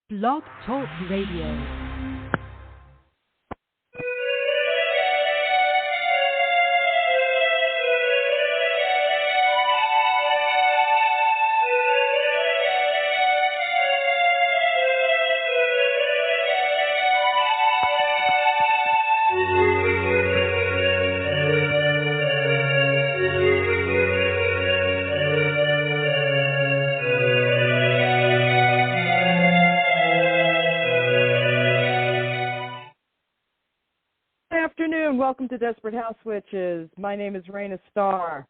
Blog Talk Radio. Welcome to Desperate House Witches. My name is Raina Starr.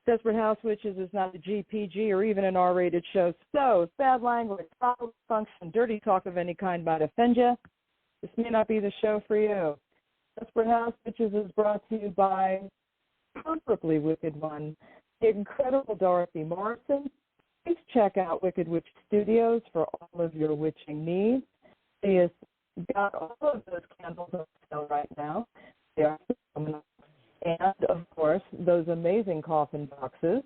Desperate House Witches is not a GPG or even an R-rated show, so bad language, foul function, dirty talk of any kind might offend you. This may not be the show for you. Desperate House Witches is brought to you by comparably Wicked One, the incredible Dorothy Morrison. Please check out Wicked Witch Studios for all of your witching needs. She has got all of those candles on sale right now. They are phenomenal. And, of course, those amazing coffin boxes.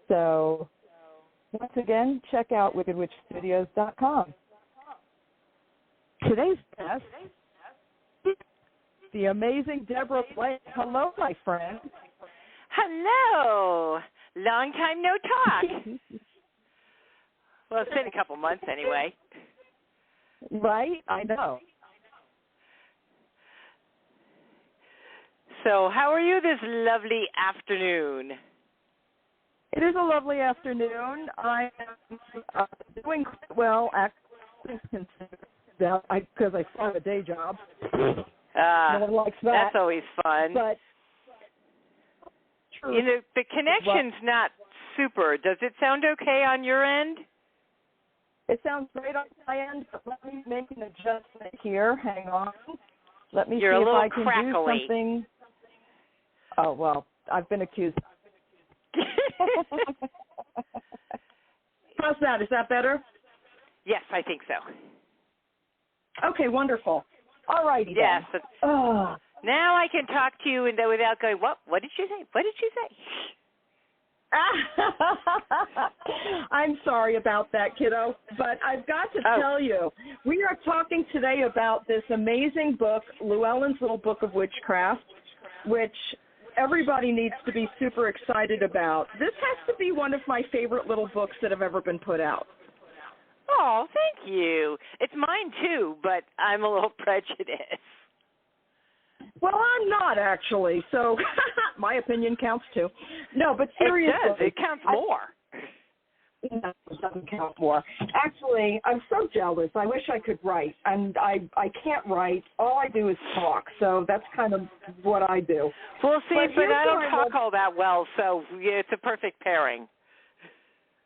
So, once again, check out wickedwitchstudios.com. Today's guest, the amazing Deborah Blake. Hello, my friend. Hello. Long time no talk. Well, it's been a couple months anyway. Right? I know. So how are you this lovely afternoon? It is a lovely afternoon. I am doing quite well, actually, because I have a day job. No one likes that. That's always fun. But you know, the connection's not super. Does it sound okay on your end? It sounds great on my end, but let me make an adjustment here. Hang on. Let me see if I can do something. Oh, well, I've been accused. How's that? Is that better? Yes, I think so. Okay, wonderful. All righty yes. then. Now I can talk to you without going, what did you say? What did you say? I'm sorry about that, kiddo, but I've got to tell you, we are talking today about this amazing book, Llewellyn's Little Book of Witchcraft, which everybody needs to be super excited about. This has to be one of my favorite little books that have ever been put out. Oh, thank you. It's mine too, but I'm a little prejudiced. Well, I'm not, actually, so my opinion counts, too. No, but seriously. It does. It counts more. No, it doesn't count more. Actually, I'm so jealous. I wish I could write, and I can't write. All I do is talk, so that's kind of what I do. Well, see, but I don't talk all that well, so it's a perfect pairing.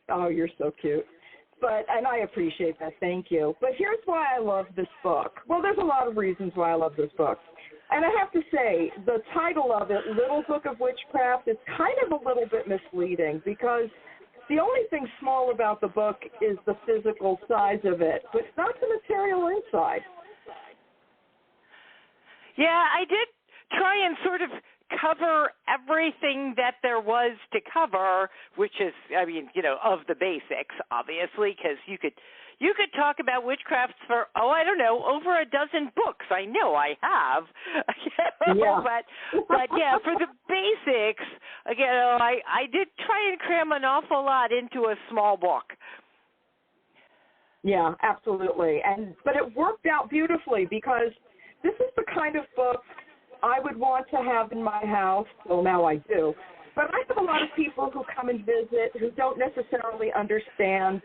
Oh, you're so cute. And I appreciate that. Thank you. But here's why I love this book. Well, there's a lot of reasons why I love this book. And I have to say, the title of it, Little Book of Witchcraft, is kind of a little bit misleading because the only thing small about the book is the physical size of it, but not the material inside. Yeah, I did try and sort of cover everything that there was to cover, which is, I mean, you know, of the basics, obviously, because you could talk about witchcraft for, I don't know, over a dozen books. I know I have. Yeah. but yeah, for the basics, again, I did try and cram an awful lot into a small book. Yeah, absolutely. But it worked out beautifully because this is the kind of book I would want to have in my house. Well, now I do. But I have a lot of people who come and visit who don't necessarily understand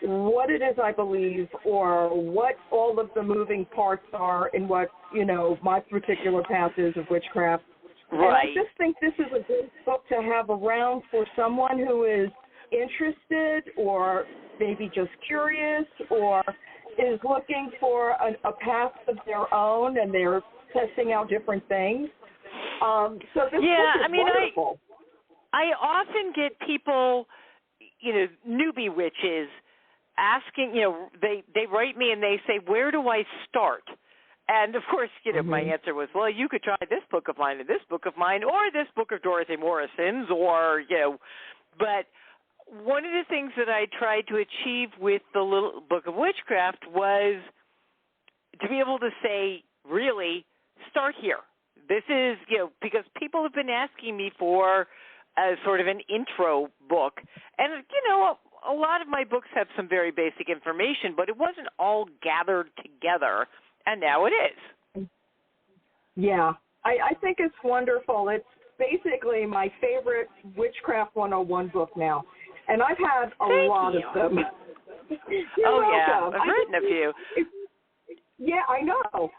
what it is I believe or what all of the moving parts are in what, you know, my particular path is of witchcraft. Right. And I just think this is a good book to have around for someone who is interested or maybe just curious or is looking for a path of their own and they're testing out different things. So this book is wonderful. I often get people, you know, newbie witches asking, you know, they write me and they say, where do I start? And, of course, you know, my answer was, well, you could try this book of mine and this book of mine or this book of Dorothy Morrison's or, you know, but one of the things that I tried to achieve with the little book of witchcraft was to be able to say, really, start here. This is, because people have been asking me for sort of an intro book. And, a lot of my books have some very basic information, but it wasn't all gathered together, and now it is. Yeah, I think it's wonderful. It's basically my favorite Witchcraft 101 book now, and I've had a lot of them. You're welcome. Yeah, I've written a few. Yeah, I know.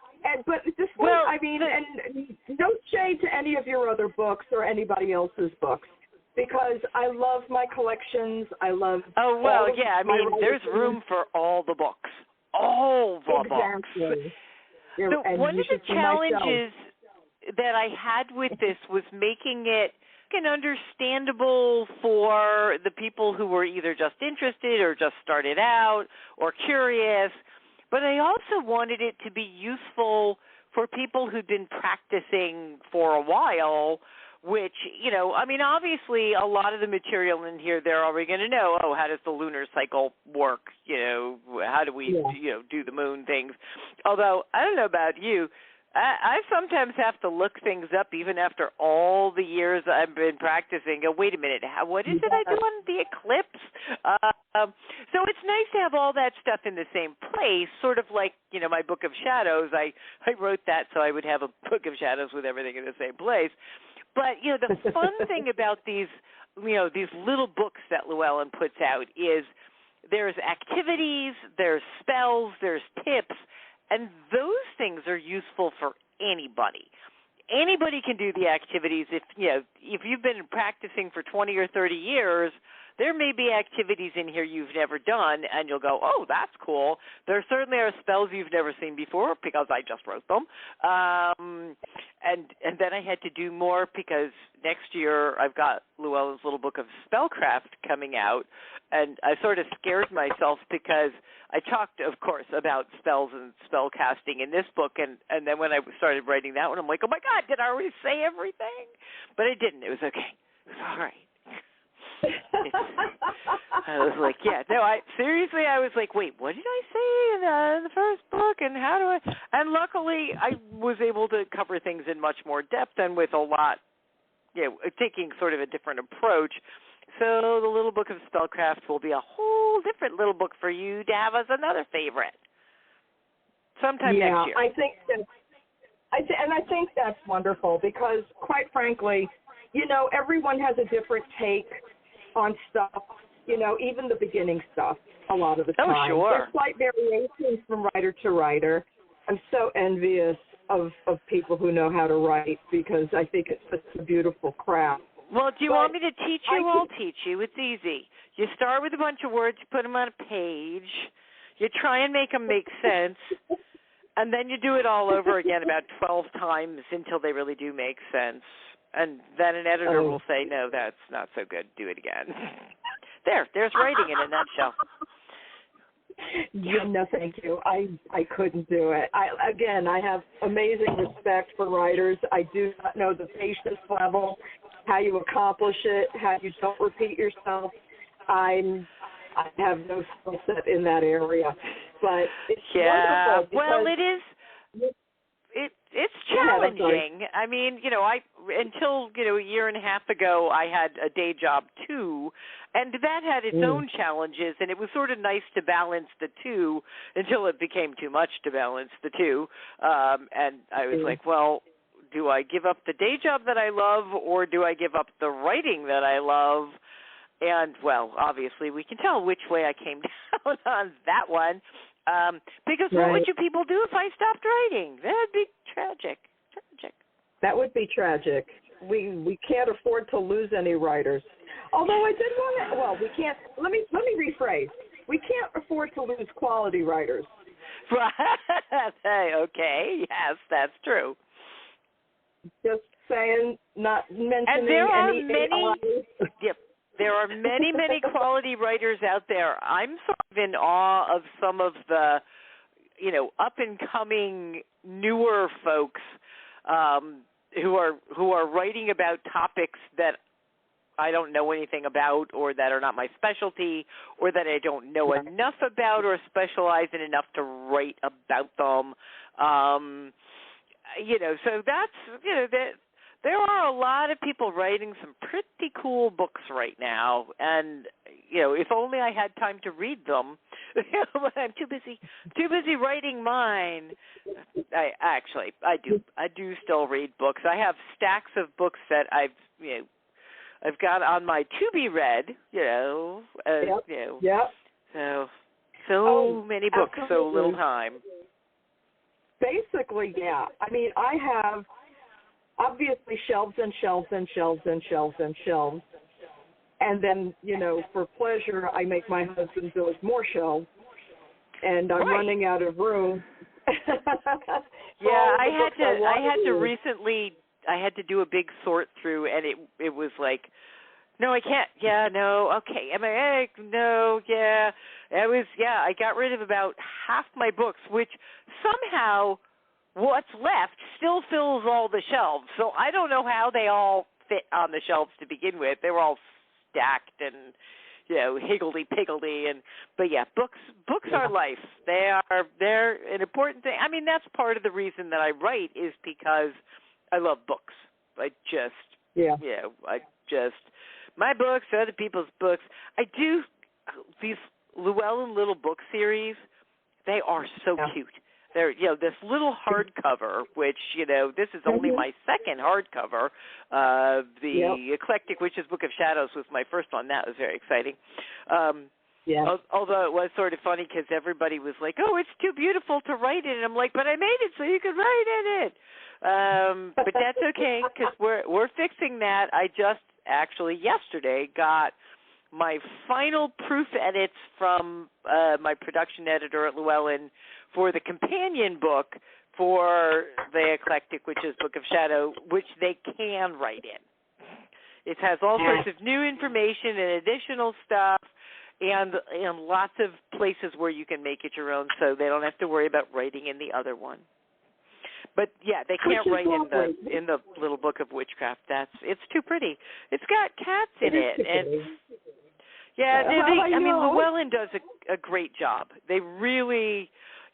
But this one, and no shade to any of your other books or anybody else's books, because I love my collections. I love. Oh well, yeah. There's room for all the books. All the books. So one of the challenges that I had with this was making it understandable for the people who were either just interested or just started out or curious. But I also wanted it to be useful for people who'd been practicing for a while, which, obviously a lot of the material in here, they're already going to know, how does the lunar cycle work? How do we, do the moon things? Although, I don't know about you, I sometimes have to look things up even after all the years I've been practicing. Go, wait a minute, what is it I do on the eclipse? So it's nice to have all that stuff in the same place, sort of like, my Book of Shadows. I wrote that so I would have a Book of Shadows with everything in the same place. But, the fun thing about these little books that Llewellyn puts out is there's activities, there's spells, there's tips, and those things are useful for anybody. Anybody can do the activities. If you've been practicing for 20 or 30 years, there may be activities in here you've never done, and you'll go, oh, that's cool. There certainly are spells you've never seen before because I just wrote them. And then I had to do more because next year I've got Llewellyn's little book of spellcraft coming out, and I sort of scared myself because I talked, of course, about spells and spell casting in this book, and then when I started writing that one, I'm like, oh, my God, did I already say everything? But I didn't. It was okay. It was all right. I was like, I was like, wait, what did I say in the first book, and how do I? And luckily, I was able to cover things in much more depth and with a lot, taking sort of a different approach. So the little book of spellcraft will be a whole different little book for you to have as another favorite sometime next year. I think that's wonderful because, quite frankly, everyone has a different take on stuff, even the beginning stuff a lot of the time. Oh, sure. There's slight variations from writer to writer. I'm so envious of people who know how to write because I think it's such a beautiful craft. Well, do you want me to teach you? I'll teach you. It's easy. You start with a bunch of words, you put them on a page, you try and make them make sense, and then you do it all over again about 12 times until they really do make sense. And then an editor will say, no, that's not so good. Do it again. There's writing in a nutshell. Yeah, no, thank you. I couldn't do it. I have amazing respect for writers. I do not know the patience level, how you accomplish it, how you don't repeat yourself. I have no skill set in that area. But it's wonderful. Well, it is. It's challenging. I mean, until a year and a half ago, I had a day job too, and that had its own challenges, and it was sort of nice to balance the two until it became too much to balance the two. And I was like, well, do I give up the day job that I love, or do I give up the writing that I love? And, well, obviously we can tell which way I came down on that one. Because what would you people do if I stopped writing? That would be tragic. That would be tragic. We can't afford to lose any writers. Although I did want to, well, we can't, let me rephrase. We can't afford to lose quality writers. Okay, yes, that's true. Just saying, not mentioning and there are any many, yep. There are many, many quality writers out there. I'm sort of in awe of some of the, up-and-coming newer folks who are writing about topics that I don't know anything about, or that are not my specialty, or that I don't know enough about or specialize in enough to write about them. So that's, that there are a lot of people writing some pretty cool books right now, and if only I had time to read them. But I'm too busy writing mine. I do still read books. I have stacks of books that I've got on my to be read. So many books, absolutely. so little time. Basically, yeah. I mean, I have obviously shelves and shelves and shelves and shelves and shelves. And then, for pleasure, I make my husband build more shelves. And I'm running out of room. Yeah, I had to do a big sort through, and it was like, no, I can't. Yeah, no, okay. No, yeah. I got rid of about half my books, which somehow what's left still fills all the shelves. So I don't know how they all fit on the shelves to begin with. They were all stacked and, higgledy-piggledy. But yeah, books are life. They're an important thing. I mean, that's part of the reason that I write is because I love books. My books, other people's books. I do these Llewellyn little book series. They are so cute. They're, this little hardcover, which, this is only my second hardcover. The Eclectic Witch's Book of Shadows was my first one. That was very exciting. Although it was sort of funny because everybody was like, oh, it's too beautiful to write in. And I'm like, but I made it so you could write in it. But that's okay because we're fixing that. I just actually yesterday got my final proof edits from my production editor at Llewellyn for the companion book for the Eclectic Witch's Book of Shadow, which they can write in. It has all sorts of new information and additional stuff and lots of places where you can make it your own so they don't have to worry about writing in the other one. But yeah, they can't write in the little book of witchcraft. It's too pretty. It's got cats in it, and Llewellyn does a great job. They really,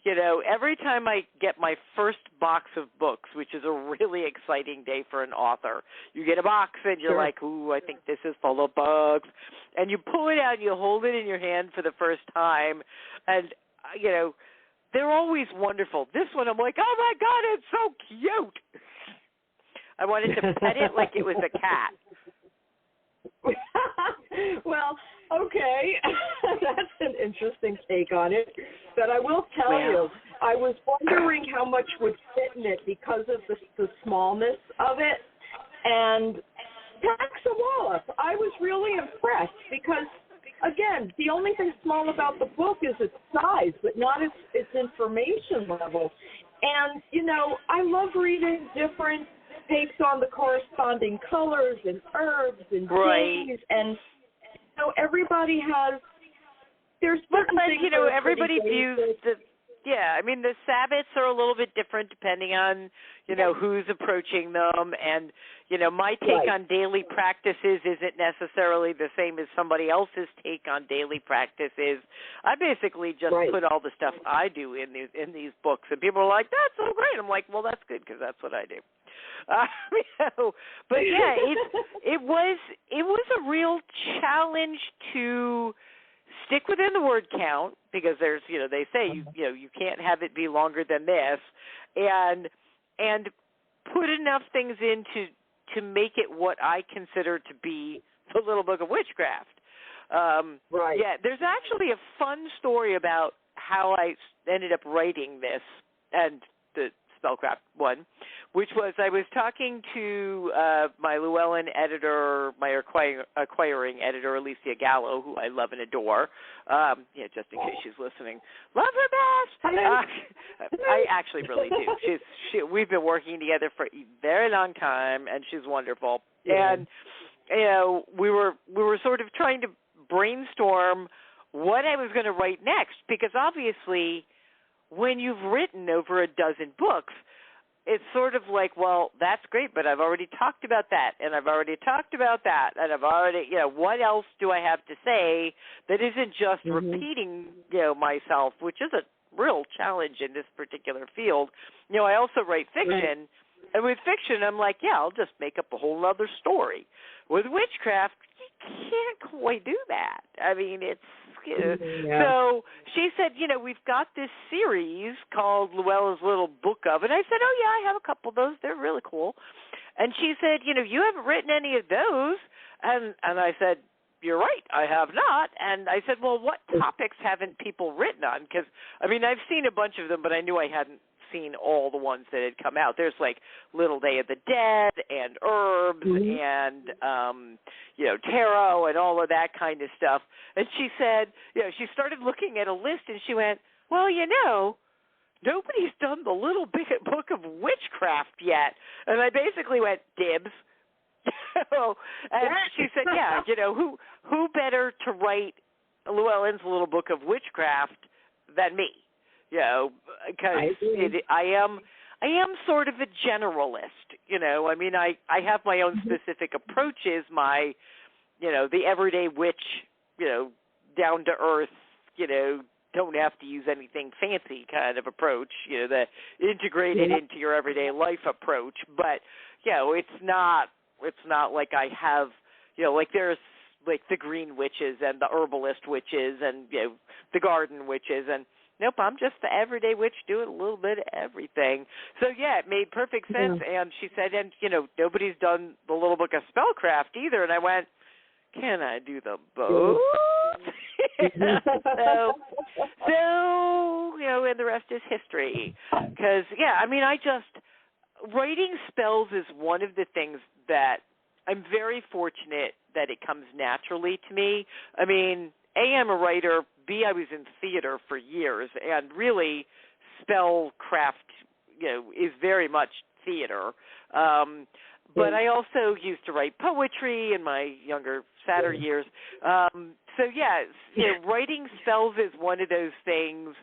every time I get my first box of books, which is a really exciting day for an author, you get a box and you're like, ooh, I think this is full of bugs, and you pull it out and you hold it in your hand for the first time, and they're always wonderful. This one, I'm like, oh, my God, it's so cute. I wanted to pet it like it was a cat. Well, okay. That's an interesting take on it. But I will tell you, I was wondering how much would fit in it because of the smallness of it. And Taxawalla, I was really impressed because, again, the only thing small about the book is its size, but not its information level. And, I love reading different takes on the corresponding colors and herbs and days. And, everybody has, there's certain things everybody views the Sabbats are a little bit different depending on, who's approaching them. And, my take on daily practices isn't necessarily the same as somebody else's take on daily practices. I basically just put all the stuff I do in these books. And people are like, that's so great. I'm like, well, that's good because that's what I do. But yeah, it was a real challenge to stick within the word count because there's they say you can't have it be longer than this, and put enough things in to make it what I consider to be the Little Book of Witchcraft. Yeah, there's actually a fun story about how I ended up writing this and the Spellcraft one, which was I was talking to my Llewellyn editor, my acquiring editor, Alicia Gallo, who I love and adore. Just in case she's listening. Love her best! I actually really do. We've been working together for a very long time, and she's wonderful. Yeah. And, we were sort of trying to brainstorm what I was going to write next, because obviously when you've written over a dozen books, it's sort of like, well, that's great, but I've already talked about that, and I've already talked about that, and I've already, what else do I have to say that isn't just repeating, myself, which is a real challenge in this particular field. I also write fiction, and with fiction, I'm like, I'll just make up a whole other story. With witchcraft, you can't quite do that. I mean, it's so she said, we've got this series called Llewellyn's Little Book of, and I said, oh yeah, I have a couple of those. They're really cool. And she said, you haven't written any of those, and I said, you're right, I have not. And I said, well, what topics haven't people written on? Because I've seen a bunch of them, but I knew I hadn't seen all the ones that had come out. There's like Little Day of the Dead and herbs and tarot and all of that kind of stuff. And she said, she started looking at a list and she went, well, nobody's done the Little Book of Witchcraft yet. And I basically went, dibs. And she said, who better to write Llewellyn's Little Book of Witchcraft than me? Because I am sort of a generalist, I have my own specific approaches, my, the everyday witch, down to earth, don't have to use anything fancy kind of approach, the integrated into your everyday life approach. But, it's not like I have, like there's like the green witches and the herbalist witches and, the garden witches, and nope, I'm just the everyday witch doing a little bit of everything. So, it made perfect sense. And she said, and, nobody's done the Little Book of Spellcraft either. And I went, can I do them both? So, and the rest is history. Because, writing spells is one of the things that I'm very fortunate that it comes naturally to me. A, I'm a writer. B, I was in theater for years, and really spellcraft, is very much theater. But I also used to write poetry in my younger, sadder years. Writing spells is one of those things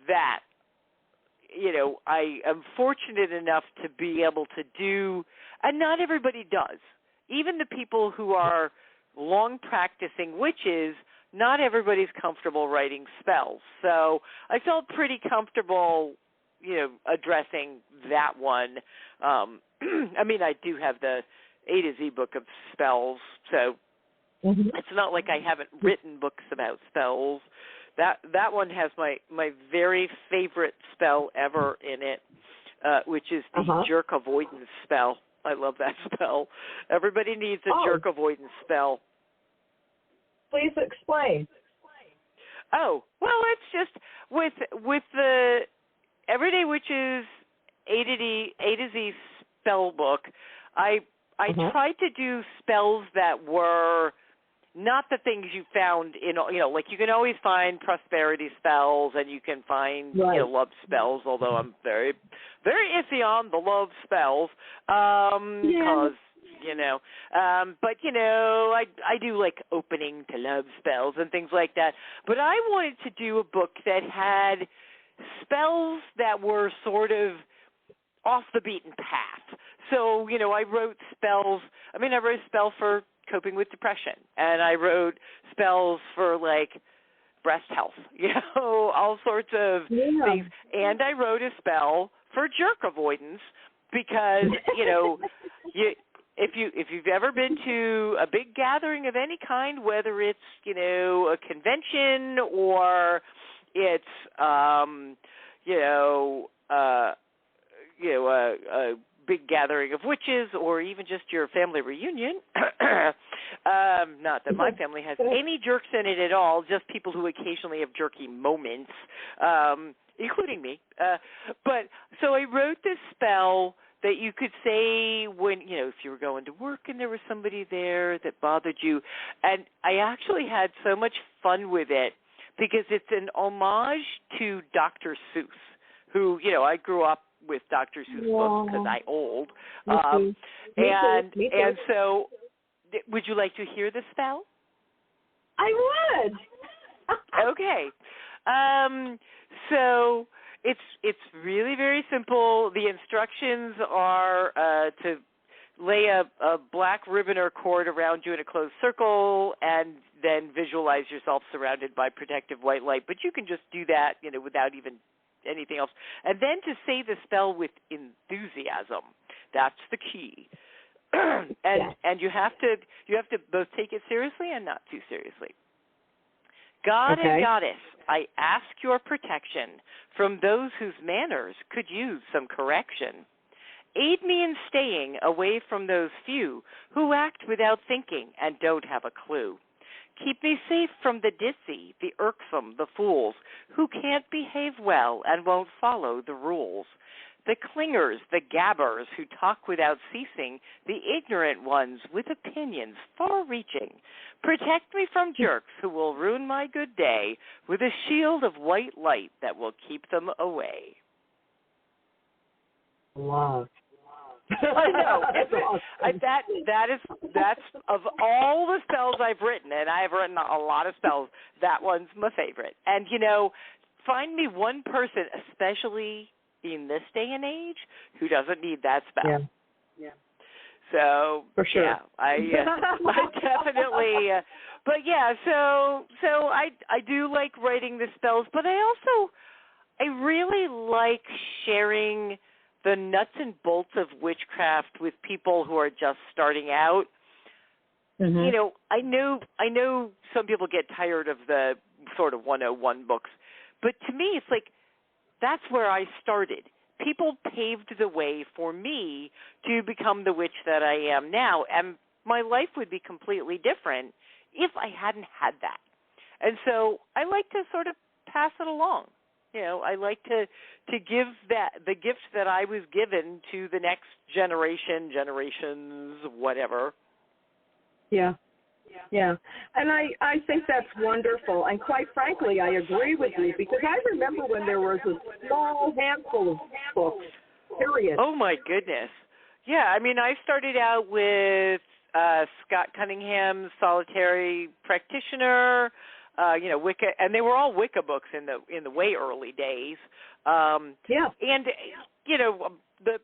that, I am fortunate enough to be able to do, and not everybody does. Even the people who are long practicing witches, not everybody's comfortable writing spells. So I felt pretty comfortable, addressing that one. I do have the A to Z book of spells, so it's not like I haven't written books about spells. That one has my very favorite spell ever in it, which is the jerk avoidance spell. I love that spell. Everybody needs a jerk avoidance spell. Please explain. Oh, well, it's just with the Everyday Witches A to Z spell book, I tried to do spells that were not the things you found in, like you can always find prosperity spells and you can find, love spells, although I'm very, very iffy on the love spells, because, I do like opening to love spells and things like that. But I wanted to do a book that had spells that were sort of off the beaten path. So, I wrote spells. I wrote a spell for coping with depression, and I wrote spells for like breast health, all sorts of things. And I wrote a spell for jerk avoidance because, if you've ever been to a big gathering of any kind, whether it's, a convention or it's, a big gathering of witches or even just your family reunion, not that my family has any jerks in it at all, just people who occasionally have jerky moments, including me. But so I wrote this spell that you could say when, if you were going to work and there was somebody there that bothered you. And I actually had so much fun with it because it's an homage to Dr. Seuss, who, I grew up with Dr. Seuss books because I'm old. And so would you like to hear the spell? I would. Okay. So it's really very simple. The instructions are to lay a black ribbon or cord around you in a closed circle, and then visualize yourself surrounded by protective white light. But you can just do that, without even anything else. And then to say the spell with enthusiasm. That's the key. And you have to both take it seriously and not too seriously. God and Goddess, I ask your protection from those whose manners could use some correction. Aid me in staying away from those few who act without thinking and don't have a clue. Keep me safe from the ditzy, the irksome, the fools who can't behave well and won't follow the rules. The clingers, the gabbers who talk without ceasing, the ignorant ones with opinions far-reaching. Protect me from jerks who will ruin my good day with a shield of white light that will keep them away. Love. I know. That's of all the spells I've written, and I've written a lot of spells, that one's my favorite. And, find me one person, especially in this day and age, who doesn't need that spell. Yeah. So, for sure. Yeah, I definitely, but yeah, so I do like writing the spells, but I really like sharing the nuts and bolts of witchcraft with people who are just starting out. Mm-hmm. I know some people get tired of the sort of 101 books, but to me it's like that's where I started. People paved the way for me to become the witch that I am now, and my life would be completely different if I hadn't had that. And so I like to sort of pass it along. I like to give the gift that I was given to the next generations, whatever. Yeah. And I think that's wonderful. And quite frankly, I agree with you, because I remember when there was a small handful of books, period. Oh, my goodness. Yeah, I mean, I started out with Scott Cunningham's Solitary Practitioner, Wicca, and they were all Wicca books in the way early days. And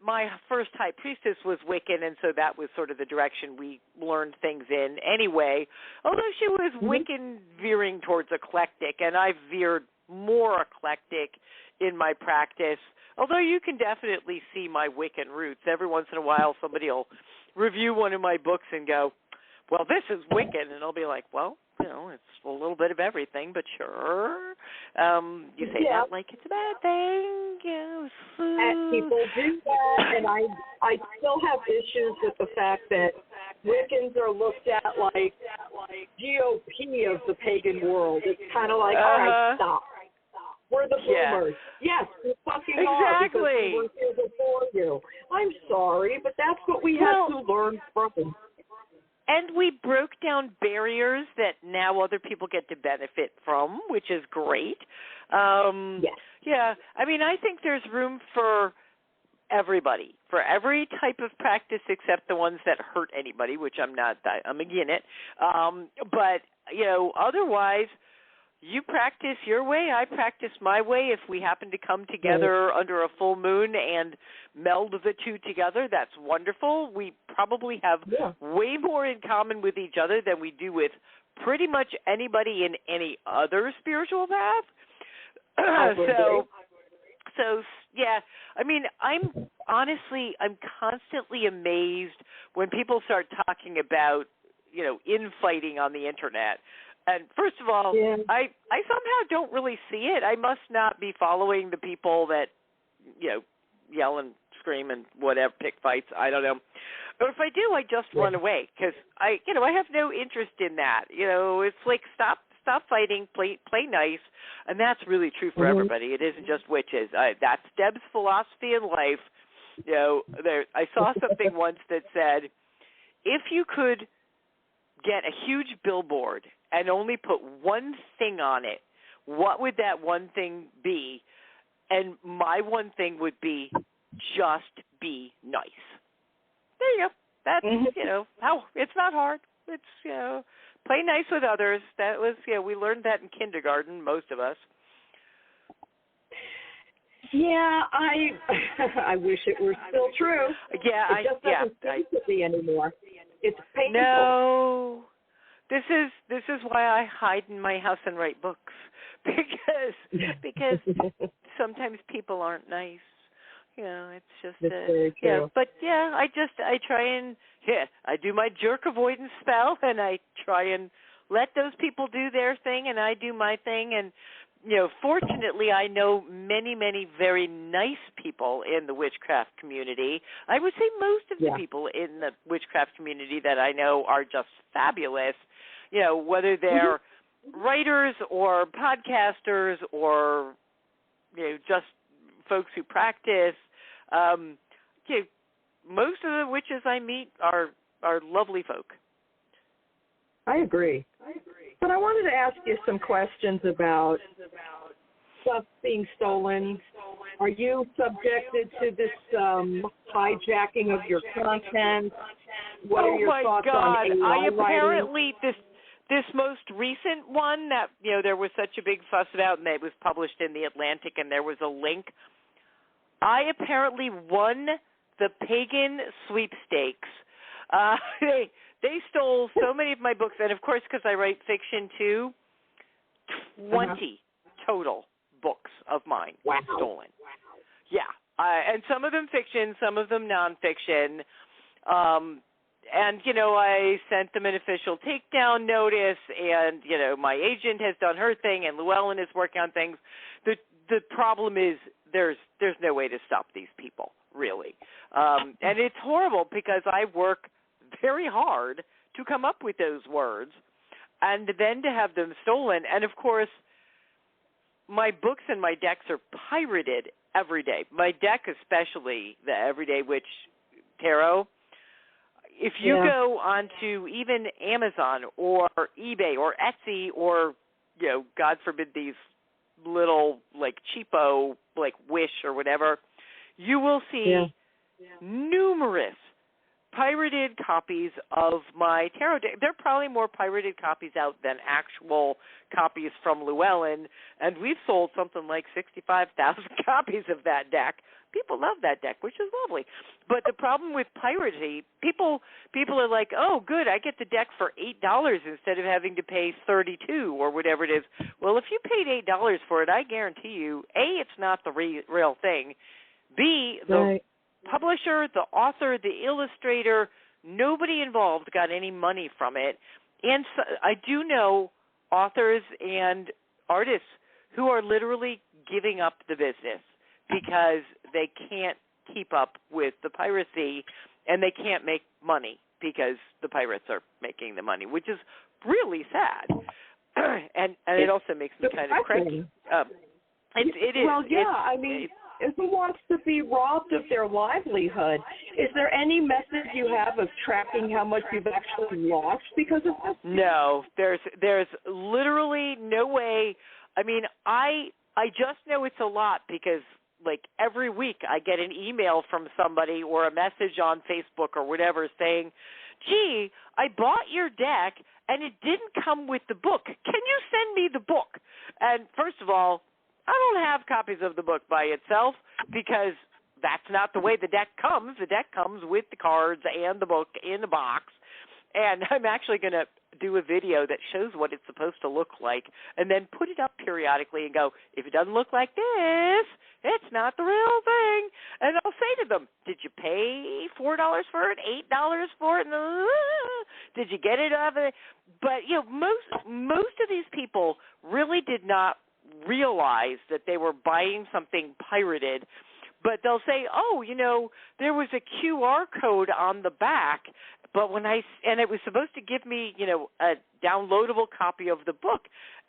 my first high priestess was Wiccan, and so that was sort of the direction we learned things in anyway. Although she was Wiccan veering towards eclectic, and I veered more eclectic in my practice. Although you can definitely see my Wiccan roots. Every once in a while, somebody will review one of my books and go, "Well, this is Wiccan," and I'll be like, "Well, it's a little bit of everything, but sure." You say that like it's a bad thing. And people do that, and I still have issues with the fact that Wiccans are looked at like GOP of the pagan world. It's kind of like, all right, stop. We're the boomers. Yes, we fucking are, because we were here before you. I'm sorry, but that's what we have to learn from them. And we broke down barriers that now other people get to benefit from, which is great. Yeah, I mean, I think there's room for everybody, for every type of practice except the ones that hurt anybody, which I'm not. I'm against it. But, otherwise, you practice your way, I practice my way. If we happen to come together under a full moon and meld the two together, that's wonderful. We probably have way more in common with each other than we do with pretty much anybody in any other spiritual path. So yeah, I mean, I'm constantly amazed when people start talking about, infighting on the internet. And first of all, I somehow don't really see it. I must not be following the people that, yell and scream and whatever, pick fights. I don't know. Or if I do, I just run away, because I have no interest in that. It's like stop fighting, play nice, and that's really true for everybody. It isn't just witches. That's Deb's philosophy in life. I saw something once that said, if you could get a huge billboard and only put one thing on it, what would that one thing be? And my one thing would be just be nice. There you go. That's, how it's not hard. It's, play nice with others. That was, we learned that in kindergarten, most of us. Yeah, I wish it were still true. Yeah, it just doesn't seem to be anymore. It's painful. No, this is why I hide in my house and write books because sometimes people aren't nice. You know, it's just very true. yeah. But yeah, I try and I do my jerk avoidance spell, and I try and let those people do their thing, and I do my thing, and you know, fortunately, I know many, many very nice people in the witchcraft community. I would say most of the people in the witchcraft community that I know are just fabulous. You know, whether they're writers or podcasters or, you know, just folks who practice. You know, most of the witches I meet are lovely folk. I agree. But I wanted to ask you some questions about stuff being stolen. Are you subjected to this hijacking of your content? What are your thoughts on AI I apparently writing? this most recent one that, you know, there was such a big fuss about, and it was published in the Atlantic, and there was a link. I apparently won the pagan sweepstakes. They stole so many of my books, and of course, because I write fiction too, 20 total books of mine stolen. Yeah, and some of them fiction, some of them nonfiction. And, you know, I sent them an official takedown notice, and, you know, my agent has done her thing, and Llewellyn is working on things. The problem is there's no way to stop these people, really. And it's horrible because I work very hard to come up with those words and then to have them stolen. And, of course, my books and my decks are pirated every day. My deck, especially the Everyday Witch Tarot, if you go onto even Amazon or eBay or Etsy or, you know, God forbid these little, like, cheapo, like, Wish or whatever, you will see numerous pirated copies of my tarot deck. There are probably more pirated copies out than actual copies from Llewellyn, and we've sold something like 65,000 copies of that deck. People love that deck, which is lovely. But the problem with piracy, people are like, oh, good, I get the deck for $8 instead of having to pay $32 or whatever it is. Well, if you paid $8 for it, I guarantee you, A, it's not the real thing. B, the publisher, the author, the illustrator, nobody involved got any money from it. And so, I do know authors and artists who are literally giving up the business because they can't keep up with the piracy and they can't make money because the pirates are making the money, which is really sad. and it also makes me kind of cranky. It is. Well, yeah, I mean, who wants to be robbed of their livelihood? Is there any method you have of tracking how much you've actually lost because of this? No, there's literally no way. I mean, I just know it's a lot because, like, every week I get an email from somebody or a message on Facebook or whatever saying, gee, I bought your deck and it didn't come with the book. Can you send me the book? And first of all, I don't have copies of the book by itself because that's not the way the deck comes. The deck comes with the cards and the book in the box. And I'm actually going to do a video that shows what it's supposed to look like and then put it up periodically and go, if it doesn't look like this, it's not the real thing. And I'll say to them, did you pay $4 for it, $8 for it? Did you get it out of it? But, you know, most of these people really did not realize that they were buying something pirated, but they'll say, oh, you know, there was a QR code on the back, but and it was supposed to give me, you know, a downloadable copy of the book,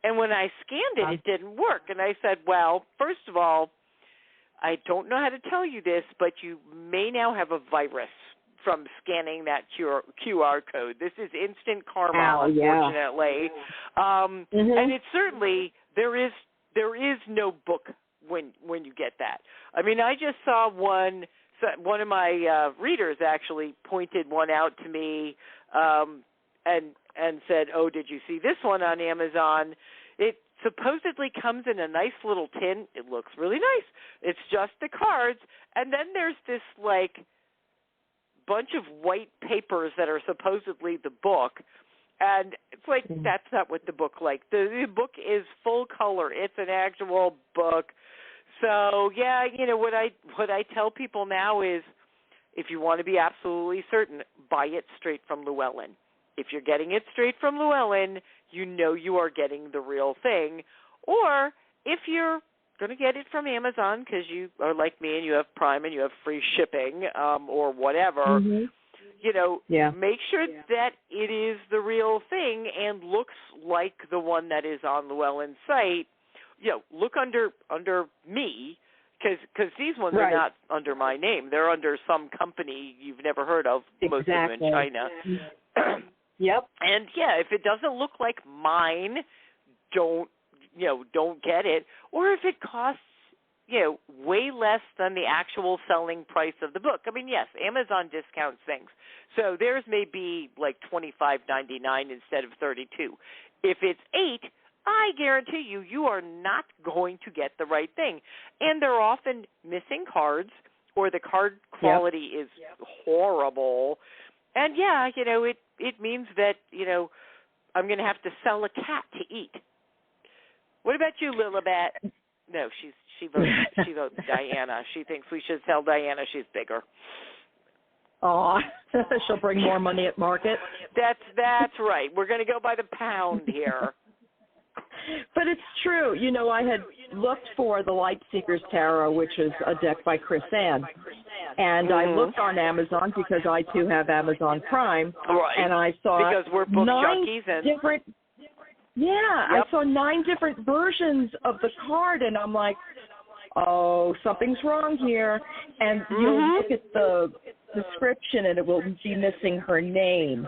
and when I scanned it, it didn't work. And I said, well, first of all, I don't know how to tell you this, but you may now have a virus from scanning that QR code. This is instant karma, unfortunately. And it's certainly, there is no book when you get that. I mean, I just saw one of my readers actually pointed one out to me and said, oh, did you see this one on Amazon? It's supposedly comes in a nice little tin. It looks really nice. It's just the cards, and then there's this like bunch of white papers that are supposedly the book, and it's like that's not what the book like. The book is full color. It's an actual book. So yeah, you know what I tell people now is, if you want to be absolutely certain, buy it straight from Llewellyn. If you're getting it straight from Llewellyn, you know you are getting the real thing. Or if you're going to get it from Amazon because you are like me and you have Prime and you have free shipping or whatever, you know, make sure that it is the real thing and looks like the one that is on Llewellyn's site. You know, look under me, because these ones are not under my name. They're under some company you've never heard of, most of them in China. Yep. And yeah, if it doesn't look like mine, don't get it. Or if it costs, way less than the actual selling price of the book. I mean, yes, Amazon discounts things. So theirs may be like $25.99 instead of $32. If it's $8, I guarantee you are not going to get the right thing. And they're often missing cards, or the card quality is horrible. And yeah, it means that, I'm going to have to sell a cat to eat. What about you, Lilibet? No, she votes Diana. She thinks we should sell Diana. She's bigger. Oh, she'll bring more money at market. That's right. We're going to go by the pound here. But it's true. I had looked for the Light Seeker's Tarot, which is a deck by Chris Ann. And I looked on Amazon because I, too, have Amazon Prime. Right. And I saw because we're book 9 junkies and different... Yeah, I saw 9 different versions of the card, and I'm like, oh, something's wrong here. And you'll look at the description, and it will be missing her name.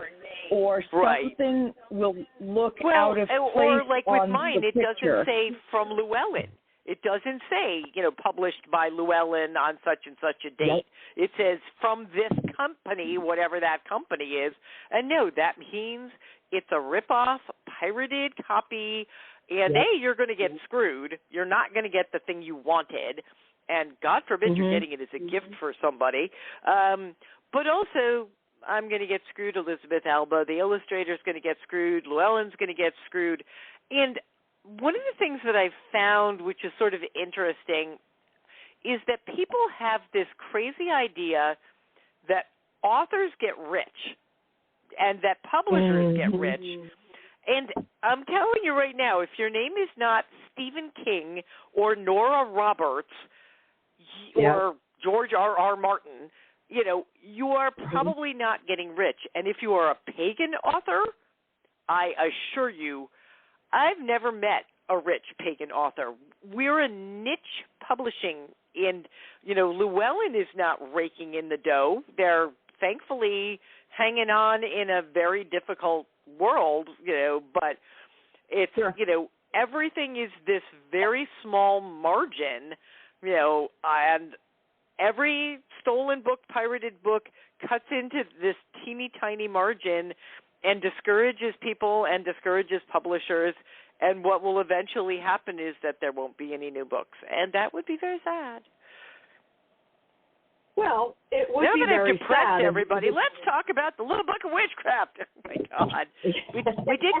Or something will look out of place or like with on mine, the it picture. doesn't say from Llewellyn. It doesn't say, published by Llewellyn on such and such a date. It says from this company, whatever that company is. And no, that means it's a rip-off, pirated copy. And A, you're going to get screwed. You're not going to get the thing you wanted. And God forbid you're getting it as a gift for somebody. But also, I'm going to get screwed, Elizabeth Alba. The illustrator's going to get screwed. Llewellyn's going to get screwed. And one of the things that I've found, which is sort of interesting, is that people have this crazy idea that authors get rich and that publishers get rich. And I'm telling you right now, if your name is not Stephen King or Nora Roberts or George R.R. Martin, you are probably not getting rich. And if you are a pagan author, I assure you, I've never met a rich pagan author. We're a niche publishing, and, Llewellyn is not raking in the dough. They're thankfully hanging on in a very difficult world, but it's, everything is this very small margin, and every stolen book, pirated book cuts into this teeny tiny margin and discourages people and discourages publishers. And what will eventually happen is that there won't be any new books. And that would be very sad. Well, it would be very sad. Depressed everybody. Let's talk about the Little Book of Witchcraft. Oh my God, we did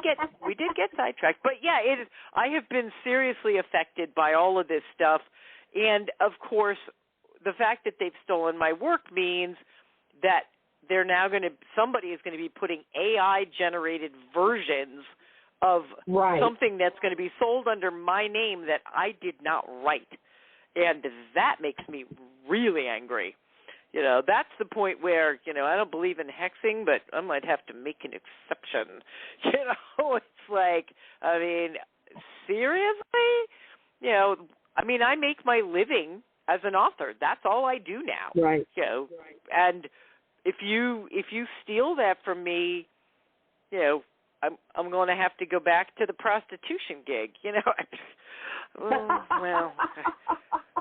get sidetracked, but yeah, it is. I have been seriously affected by all of this stuff, and of course, the fact that they've stolen my work means that they're now somebody is going to be putting AI-generated versions of something that's going to be sold under my name that I did not write, and that makes me really angry. That's the point where, I don't believe in hexing, but I might have to make an exception. It's like, I mean, seriously? I make my living as an author. That's all I do now. Right. And if you steal that from me, I'm going to have to go back to the prostitution gig. Well,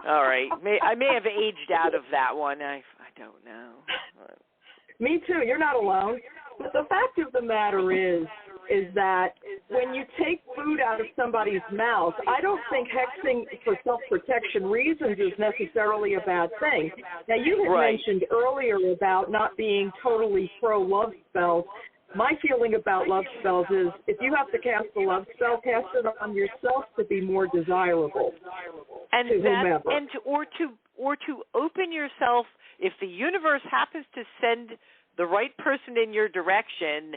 all right. I may have aged out of that one. I don't know. Me too. You're not alone. But the fact of the matter is that when you take food out of somebody's mouth, I don't think hexing for self-protection reasons is necessarily a bad thing. Now, you had mentioned earlier about not being totally pro-love spells. My feeling about love spells is if you have to cast a love spell, cast it on yourself to be more desirable and to whomever. Or to open yourself, if the universe happens to send the right person in your direction,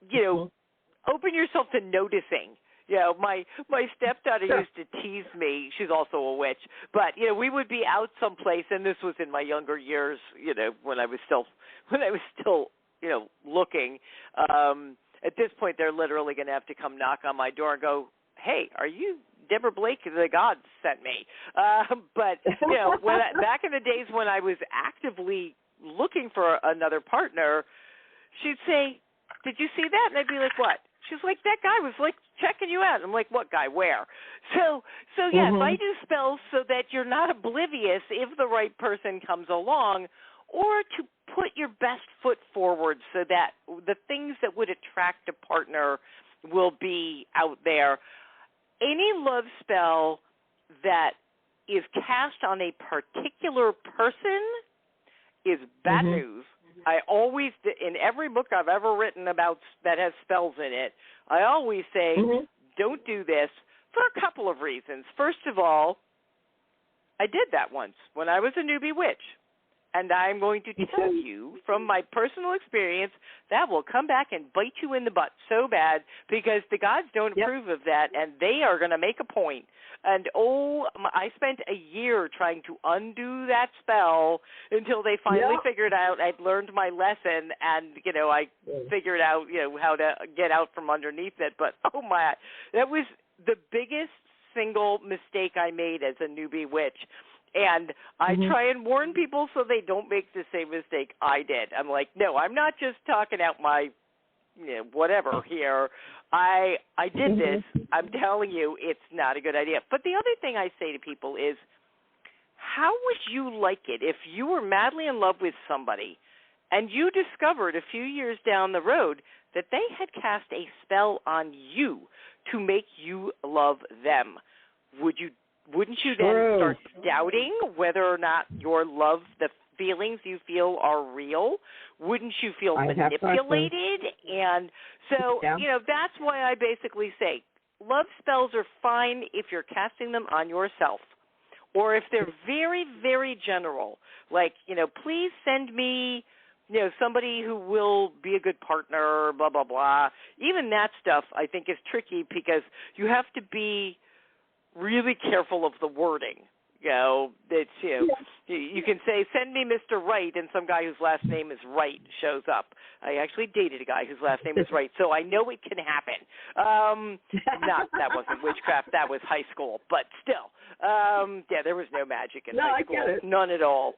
you know, open yourself to noticing. You know, my stepdaughter used to tease me. She's also a witch, but you know, we would be out someplace, and this was in my younger years. You know, when I was still, you know, looking. At this point, they're literally going to have to come knock on my door and go, "Hey, are you Deborah Blake? The gods sent me." But you know, back in the days when I was actively looking for another partner, she'd say, "Did you see that?" And I'd be like, "What?" She's like, "That guy was like checking you out." I'm like, "What guy? Where?" So yes, I do spells so that you're not oblivious if the right person comes along, or to put your best foot forward so that the things that would attract a partner will be out there. Any love spell that is cast on a particular person is bad news. I always, in every book I've ever written about that has spells in it, I always say, don't do this for a couple of reasons. First of all, I did that once when I was a newbie witch. And I'm going to tell you from my personal experience that will come back and bite you in the butt so bad because the gods don't approve of that, and they are going to make a point. And, I spent a year trying to undo that spell until they finally figured out I'd learned my lesson, and, you know, I figured out, you know, how to get out from underneath it. But, that was the biggest single mistake I made as a newbie witch. And I try and warn people so they don't make the same mistake I did. I'm like, no, I'm not just talking out my, you know, whatever here. I did this. I'm telling you, it's not a good idea. But the other thing I say to people is, how would you like it if you were madly in love with somebody and you discovered a few years down the road that they had cast a spell on you to make you love them? Wouldn't you then start doubting whether or not your love, the feelings you feel are real? Wouldn't you feel manipulated? And so, you know, that's why I basically say love spells are fine if you're casting them on yourself. Or if they're very, very general, like, you know, please send me, you know, somebody who will be a good partner, blah, blah, blah. Even that stuff I think is tricky because you have to be really careful of the wording. You know, it's, you know, you can say, send me Mr. Right, and some guy whose last name is Wright shows up. I actually dated a guy whose last name was Wright, so I know it can happen. That wasn't witchcraft, that was high school, but still. There was no magic in high school. I get it. None at all.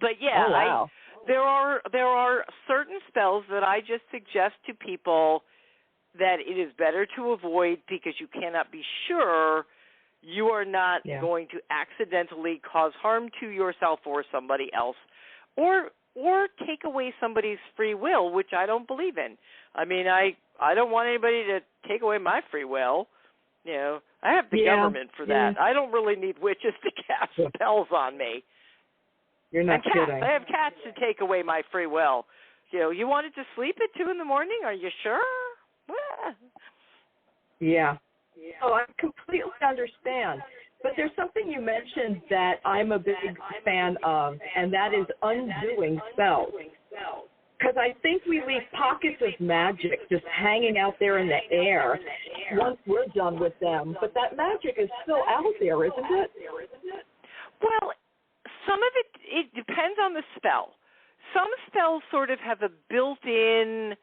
But there are certain spells that I just suggest to people that it is better to avoid because you cannot be sure you are not going to accidentally cause harm to yourself or somebody else, or take away somebody's free will, which I don't believe in. I mean, I don't want anybody to take away my free will. You know, I have the government for that. I don't really need witches to cast spells on me. You're not kidding. I have cats to take away my free will. You know, you wanted to sleep at 2 a.m? Are you sure? Yeah. Oh, I completely understand. But there's something you mentioned that I'm a big fan of, and that is undoing spells. Because I think we leave pockets of magic just hanging out there in the air once we're done with them. But that magic is still out there, isn't it? Well, some of it depends on the spell. Some spells sort of have a built-in,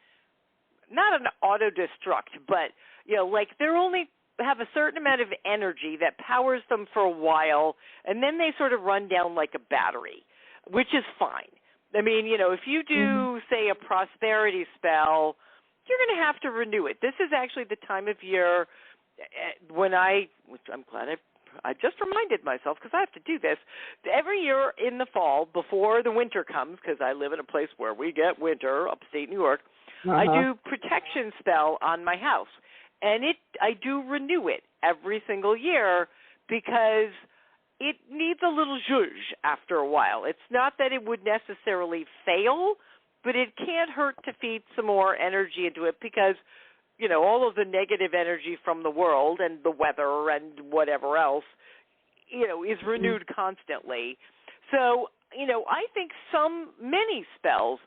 not an auto-destruct, but, you know, like they're only have a certain amount of energy that powers them for a while, and then they sort of run down like a battery, which is fine. I mean, you know, if you do, say, a prosperity spell, you're going to have to renew it. This is actually the time of year when which I'm glad I just reminded myself because I have to do this. Every year in the fall, before the winter comes, because I live in a place where we get winter, upstate New York, I do protection spell on my house. and I do renew it every single year because it needs a little zhuzh after a while. It's not that it would necessarily fail, but it can't hurt to feed some more energy into it because, all of the negative energy from the world and the weather and whatever else, is renewed constantly. So, I think many spells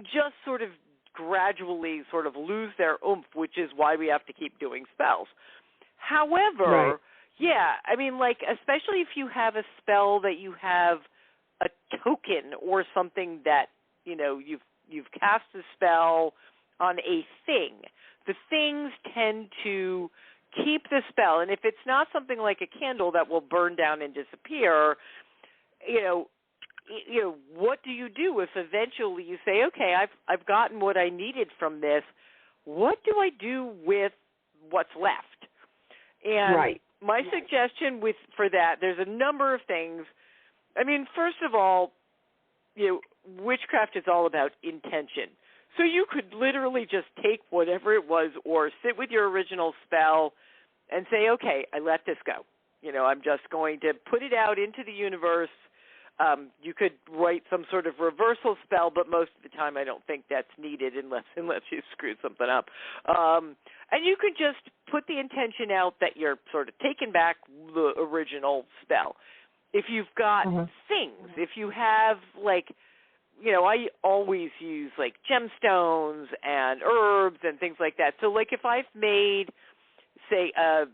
just sort of gradually sort of lose their oomph, which is why we have to keep doing spells. However, yeah, I mean, especially if you have a spell that you have a token or something that, you've cast a spell on a thing. The things tend to keep the spell, and if it's not something like a candle that will burn down and disappear, what do you do if eventually you say, okay, I've gotten what I needed from this. What do I do with what's left? And my suggestion for that, there's a number of things. I mean, first of all, witchcraft is all about intention. So you could literally just take whatever it was or sit with your original spell and say, okay, I let this go. I'm just going to put it out into the universe. You could write some sort of reversal spell, but most of the time I don't think that's needed unless you screw something up. And you could just put the intention out that you're sort of taking back the original spell. If you've got things, if you have I always use gemstones and herbs and things like that. So if I've made, say, a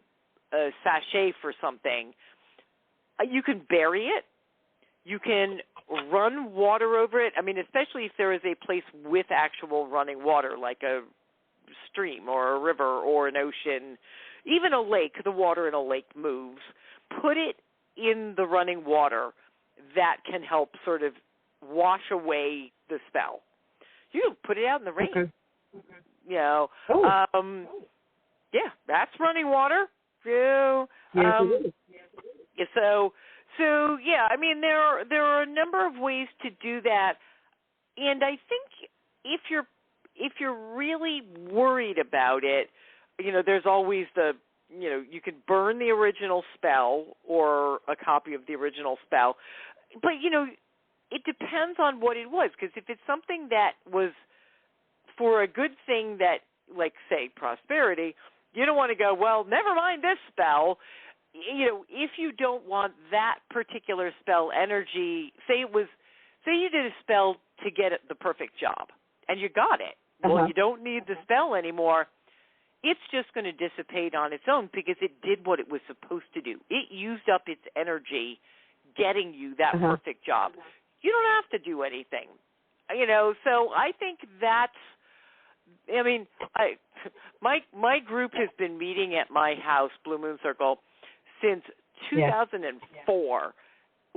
sachet for something, you can bury it. You can run water over it. I mean, especially if there is a place with actual running water, like a stream or a river or an ocean, even a lake. The water in a lake moves. Put it in the running water. That can help sort of wash away the spell. You can put it out in the rain. Okay. Yeah, that's running water. So yeah, I mean there are a number of ways to do that, and I think if you're really worried about it, there's always you can burn the original spell or a copy of the original spell, but it depends on what it was, because if it's something that was for a good thing that, say, prosperity, you don't want to go, well, never mind this spell. If you don't want that particular spell energy, say you did a spell to get the perfect job, and you got it. Well, you don't need the spell anymore. It's just going to dissipate on its own because it did what it was supposed to do. It used up its energy getting you that perfect job. You don't have to do anything, so I think my group has been meeting at my house, Blue Moon Circle, since 2004.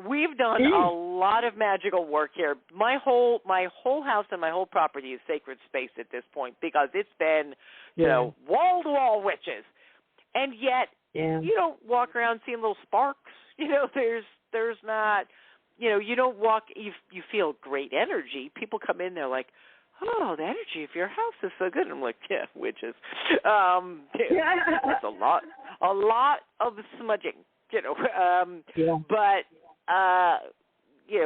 We've done a lot of magical work here. My whole house and my whole property is sacred space at this point because it's been, wall-to-wall witches. And yet, you don't walk around seeing little sparks. There's not... you don't walk, you feel great energy. People come in, they're like, oh, the energy of your house is so good. I'm like, yeah, witches. That's a lot of smudging, But,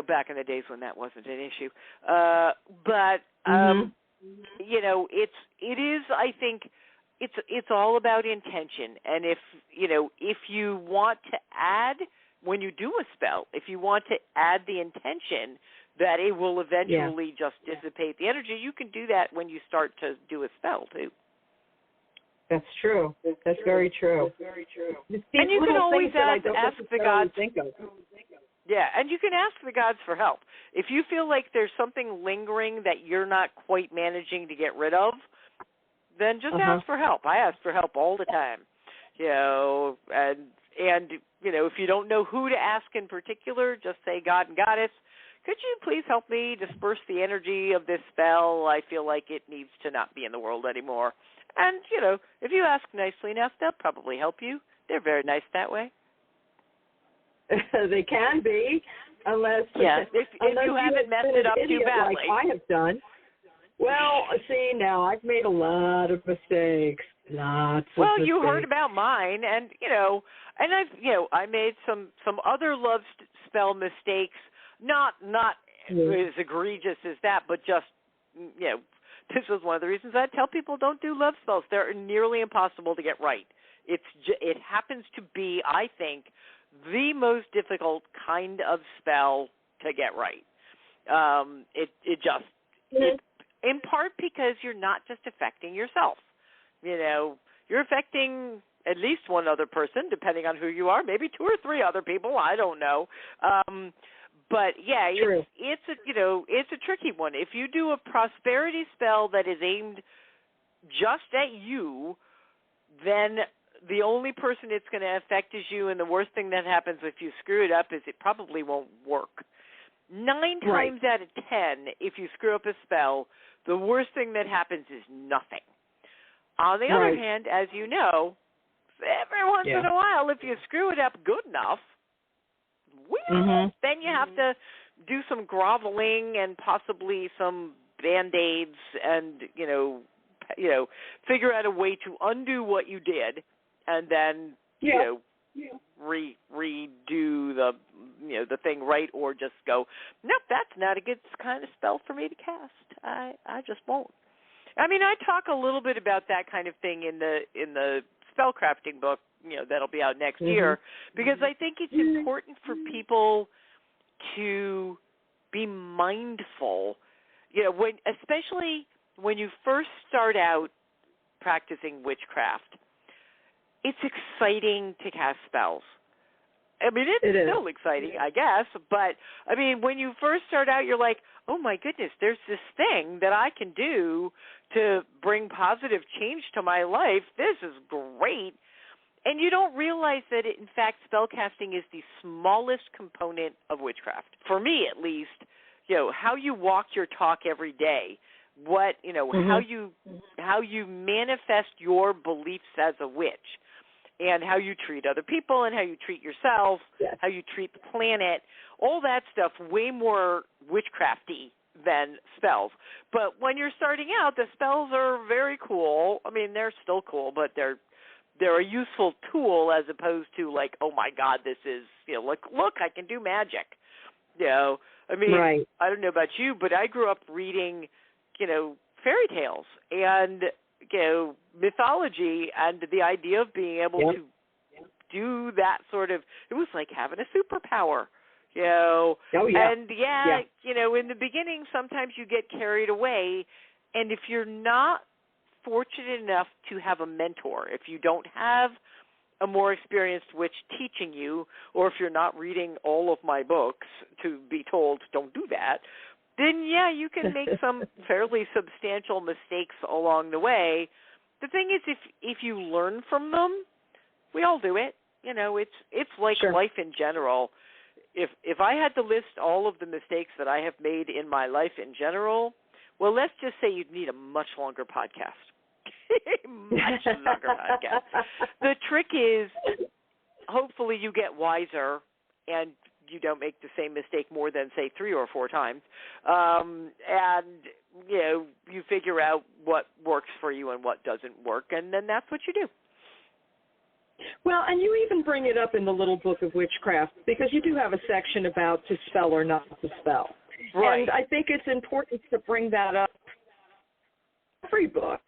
back in the days when that wasn't an issue. It is, I think, it's all about intention. And if you want to add, when you do a spell, if you want to add the intention that it will eventually just dissipate the energy, you can do that when you start to do a spell, too. That's true. That's very true. And you can always ask the gods. Yeah, and you can ask the gods for help. If you feel like there's something lingering that you're not quite managing to get rid of, then just ask for help. I ask for help all the time. And if you don't know who to ask in particular, just say, God and Goddess, could you please help me disperse the energy of this spell? I feel like it needs to not be in the world anymore. And, if you ask nicely enough, they'll probably help you. They're very nice that way. They can be, unless if you haven't messed it up too badly. Like I have done. Well, see, now I've made a lot of mistakes. Lots of Well, you mistakes. heard about mine, and I made some other love spell mistakes, not as egregious as that, but just this was one of the reasons I tell people don't do love spells. They're nearly impossible to get right. It happens to be, I think, the most difficult kind of spell to get right. In part because you're not just affecting yourself. You're affecting at least one other person, depending on who you are, maybe 2 or 3 other people. I don't know. But yeah, it's a tricky one. If you do a prosperity spell that is aimed just at you, then the only person it's going to affect is you, and the worst thing that happens if you screw it up is it probably won't work. 9 times out of 10, if you screw up a spell, the worst thing that happens is nothing. On the other hand, as you know, every once in a while, if you screw it up good enough, then you have to do some groveling and possibly some Band-Aids and, figure out a way to undo what you did and then, redo the thing right, or just go, nope, that's not a good kind of spell for me to cast. I just won't. I mean, I talk a little bit about that kind of thing in the spellcrafting book, that'll be out next year, because I think it's important for people to be mindful, especially when you first start out practicing witchcraft. It's exciting to cast spells. I mean, it's still exciting, I guess, but, I mean, when you first start out, you're like, oh, my goodness, there's this thing that I can do to bring positive change to my life. This is great. And you don't realize that, in fact, spellcasting is the smallest component of witchcraft. For me, at least, how you walk your talk every day, how you manifest your beliefs as a witch, and how you treat other people and how you treat yourself, how you treat the planet, all that stuff, way more witchcrafty than spells. But when you're starting out, the spells are very cool. I mean, they're still cool, but they're a useful tool as opposed to like, oh my God, this is, look, I can do magic. I mean, I don't know about you, but I grew up reading, fairy tales and, mythology, and the idea of being able to do that sort of, it was like having a superpower, and in the beginning, sometimes you get carried away, and if you're not fortunate enough to have a mentor, if you don't have a more experienced witch teaching you, or if you're not reading all of my books to be told don't do that, then you can make some fairly substantial mistakes along the way. The thing is, if you learn from them, we all do it. It's like life in general. If I had to list all of the mistakes that I have made in my life in general, well, let's just say you'd need a much longer podcast. Much longer podcast. The trick is, hopefully you get wiser and you don't make the same mistake more than, say, 3 or 4 times. And, you figure out what works for you and what doesn't work, and then that's what you do. Well, and you even bring it up in the little book of witchcraft, because you do have a section about to spell or not to spell. Right. And I think it's important to bring that up in every book,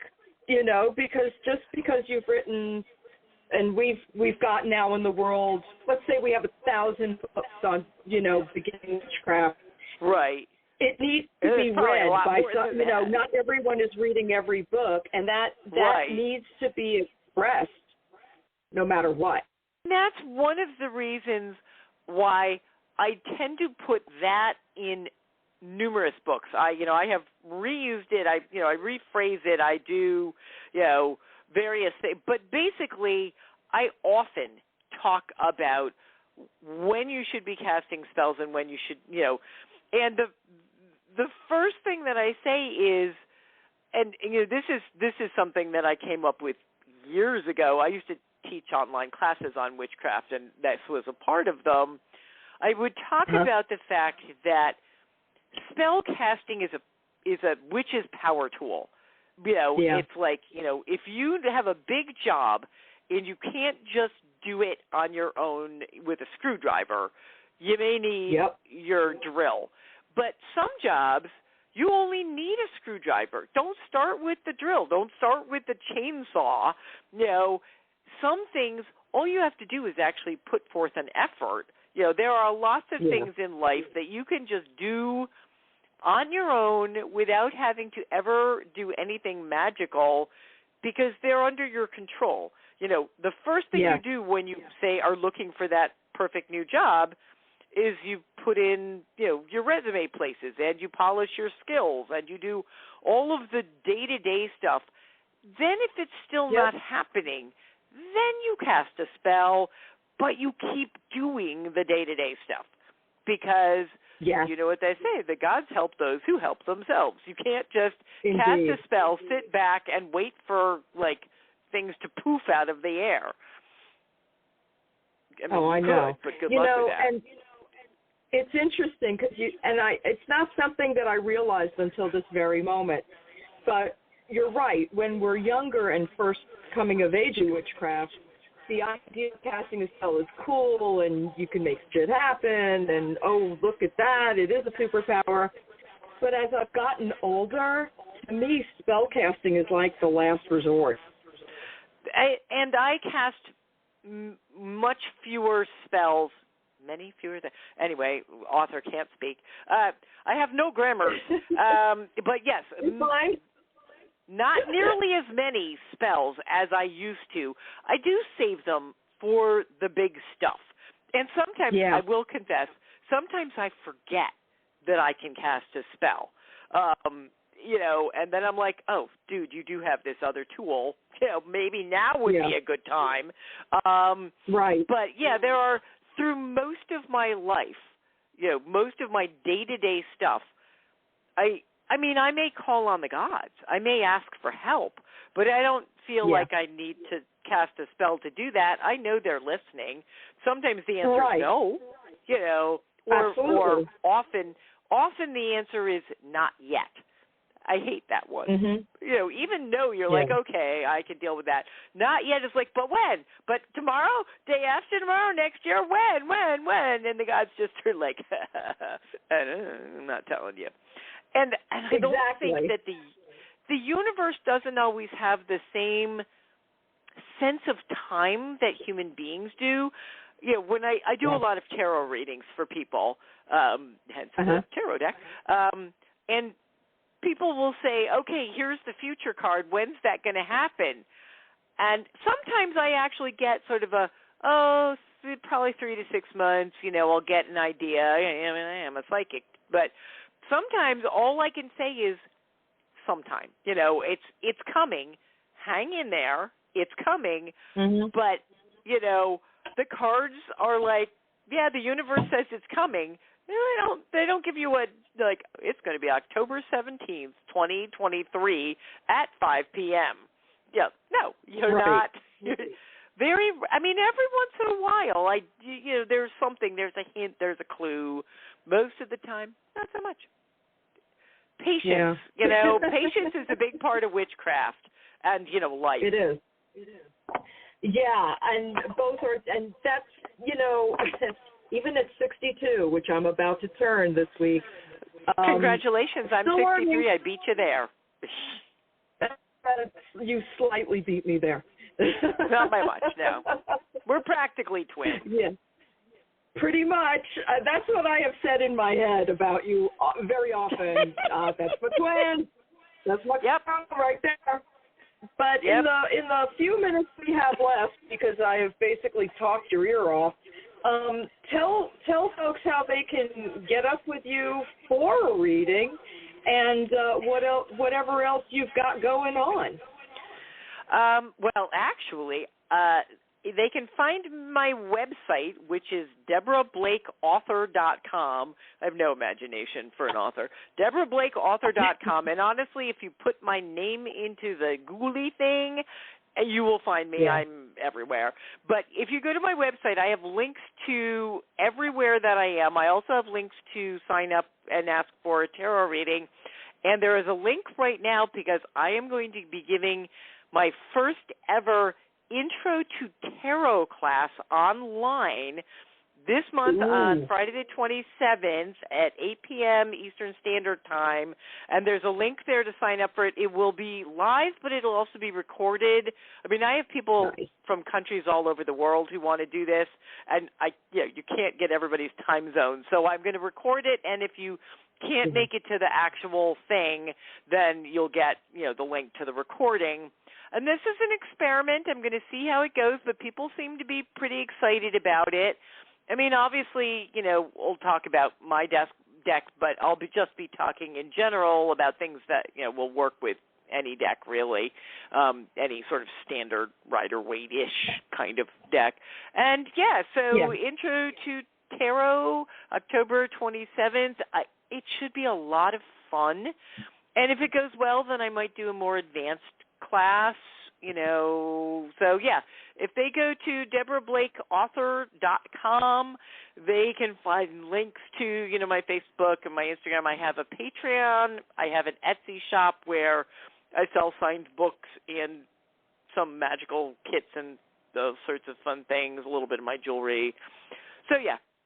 because just because you've written, and we've got now in the world, let's say we have 1,000 books on, beginning witchcraft. Right. It needs to be read by some, not everyone is reading every book, and that needs to be expressed no matter what. And that's one of the reasons why I tend to put that in numerous books. I have reused it. I rephrase it. I do, various things. But basically, I often talk about when you should be casting spells and when you should, and the first thing that I say is, and this is something that I came up with years ago. I used to teach online classes on witchcraft, and this was a part of them. I would talk about the fact that spell casting is a witch's power tool. It's like, if you have a big job and you can't just do it on your own with a screwdriver, you may need your drill. But some jobs, you only need a screwdriver. Don't start with the drill. Don't start with the chainsaw. Some things, all you have to do is actually put forth an effort. There are lots of things in life that you can just do on your own without having to ever do anything magical because they're under your control. The first thing you do when you, say, are looking for that perfect new job is you put in, your resume places and you polish your skills and you do all of the day-to-day stuff. Then if it's still not happening, then you cast a spell, but you keep doing the day-to-day stuff because you know what they say, the gods help those who help themselves. You can't just cast a spell, sit back, and wait for, things to poof out of the air. I know. But good luck with that. And it's interesting because it's not something that I realized until this very moment, but you're right. When we're younger and first coming of age in witchcraft, the idea of casting a spell is cool and you can make shit happen and, oh, look at that, it is a superpower. But as I've gotten older, to me, spell casting is like the last resort. I cast much fewer spells, many fewer. Anyway, author can't speak. I have no grammar, but yes, not nearly as many spells as I used to. I do save them for the big stuff, and sometimes I will confess, sometimes I forget that I can cast a spell. And then I'm like, oh, dude, you do have this other tool. Maybe now would be a good time. Right. But, there are, through most of my life, most of my day-to-day stuff, I may call on the gods. I may ask for help, but I don't feel like I need to cast a spell to do that. I know they're listening. Sometimes the answer is no, or often the answer is not yet. I hate that one. Mm-hmm. Even though you're like, okay, I can deal with that. Not yet is like, but when? But tomorrow? Day after tomorrow? Next year? When? And the gods just are like, I'm not telling you. And I don't think that the universe doesn't always have the same sense of time that human beings do. When I do a lot of tarot readings for people, hence the tarot deck, and people will say, okay, here's the future card. When's that going to happen? And sometimes I actually get sort of probably 3 to 6 months, I'll get an idea. I am a psychic. But sometimes all I can say is sometime. It's coming. Hang in there. It's coming. Mm-hmm. But, the cards are like, the universe says it's coming. They don't give you it's going to be October 17th, 2023 at 5 p.m. Yeah, no, you're not. Very, every once in a while, there's something, there's a hint, there's a clue. Most of the time, not so much. Patience, patience is a big part of witchcraft and, life. It is. Yeah, and both are, and that's, even at 62, which I'm about to turn this week. Congratulations, I'm 63. I beat you there. You slightly beat me there. Not by much, no. We're practically twins. Yeah, pretty much. That's what I have said in my head about you very often. That's my twin. That's my twin right there. But in the few minutes we have left, because I have basically talked your ear off, tell folks how they can get up with you for a reading, and whatever else you've got going on. Well, actually, they can find my website, which is DeborahBlakeAuthor.com. I have no imagination for an author. DeborahBlakeAuthor.com. And honestly, if you put my name into the Googly thing, you will find me. I'm everywhere. But if you go to my website, I have links to everywhere that I am. I also have links to sign up and ask for a tarot reading. And there is a link right now because I am going to be giving my first ever Intro to Tarot class online this month on Friday the 27th at 8 p.m. Eastern Standard Time. And there's a link there to sign up for it. It will be live, but it'll also be recorded. I mean, I have people from countries all over the world who want to do this, and you can't get everybody's time zone. So I'm going to record it, and if you can't make it to the actual thing, then you'll get, the link to the recording. And this is an experiment. I'm going to see how it goes, but people seem to be pretty excited about it. I mean, obviously, we'll talk about my deck, but I'll just be talking in general about things that, will work with any deck, really, any sort of standard Rider-Waite-ish kind of deck. And, Intro to Tarot, October 27th. It should be a lot of fun. And if it goes well, then I might do a more advanced class, So, if they go to DeborahBlakeAuthor.com, they can find links to, my Facebook and my Instagram. I have a Patreon. I have an Etsy shop where I sell signed books and some magical kits and those sorts of fun things, a little bit of my jewelry. So,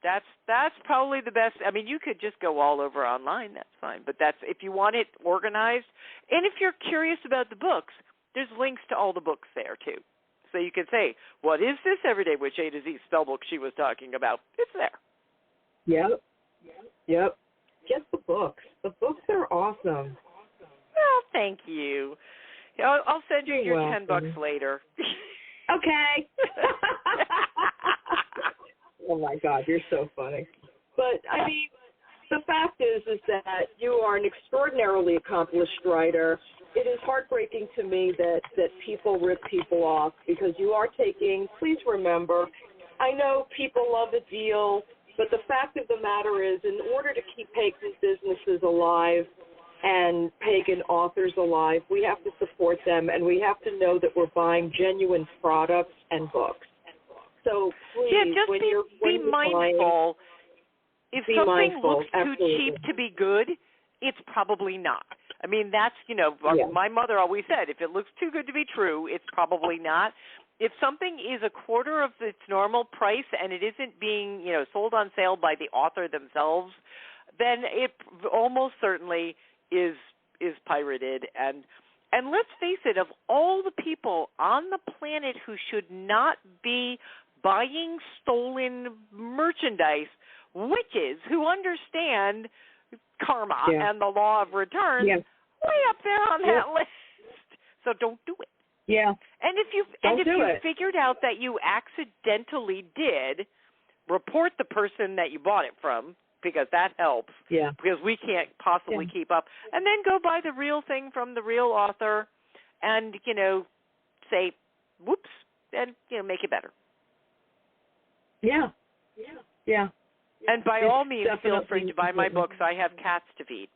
that's probably the best. I mean, you could just go all over online. That's fine. But that's if you want it organized. And if you're curious about the books, there's links to all the books there, too. So you can say, what is this Everyday Witch A to Z spell book she was talking about? It's there. Yep. Get the books. The books are awesome. Well, thank you. I'll send you your welcome. $10 later. Okay. Oh, my God, you're so funny. But, I mean, the fact is that you are an extraordinarily accomplished writer. It is heartbreaking to me that people rip people off because you are taking, please remember, I know people love a deal, but the fact of the matter is in order to keep pagan businesses alive and pagan authors alive, we have to support them and we have to know that we're buying genuine products and books. So please, just be mindful. If something looks too cheap to be good, it's probably not. I mean, that's, my mother always said, if it looks too good to be true, it's probably not. If something is a quarter of its normal price and it isn't being, sold on sale by the author themselves, then it almost certainly is pirated. And let's face it, of all the people on the planet who should not be buying stolen merchandise, witches who understand karma and the law of return, way up there on that list. So don't do it. Yeah. And if you figured out that you accidentally did, report the person that you bought it from, because that helps. Yeah. Because we can't possibly keep up. And then go buy the real thing from the real author and, say, whoops, and, make it better. Yeah. And by all means, feel free to buy my books. I have cats to feed.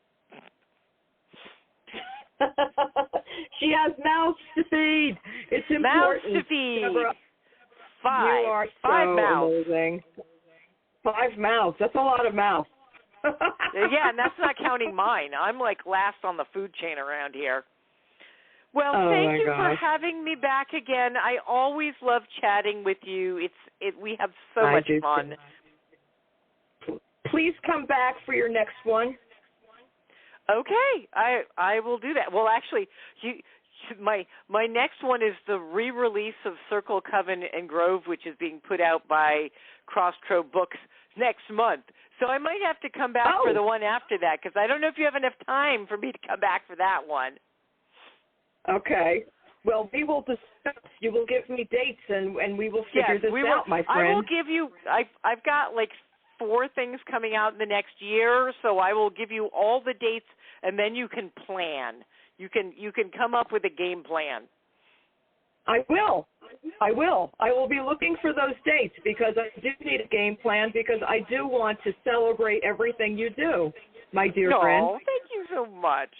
She has mouths to feed. It's important. Mouths to feed. Deborah, Five. You are Five so mouths. Amazing. 5 mouths. That's a lot of mouths. Yeah, and that's not counting mine. I'm like last on the food chain around here. Well, thank you for having me back again. I always love chatting with you. We have so much fun. Please come back for your next one. Okay, I will do that. Well, actually, my next one is the re-release of Circle, Coven, and Grove, which is being put out by Crosstrow Books next month. So I might have to come back for the one after that because I don't know if you have enough time for me to come back for that one. Okay. Well, we will discuss. You will give me dates, and we will figure this out, my friend. I will give you. I've got like 4 things coming out in the next year, so I will give you all the dates, and then you can plan. You can come up with a game plan. I will. I will be looking for those dates because I do need a game plan because I do want to celebrate everything you do, my dear friend. Oh, thank you so much.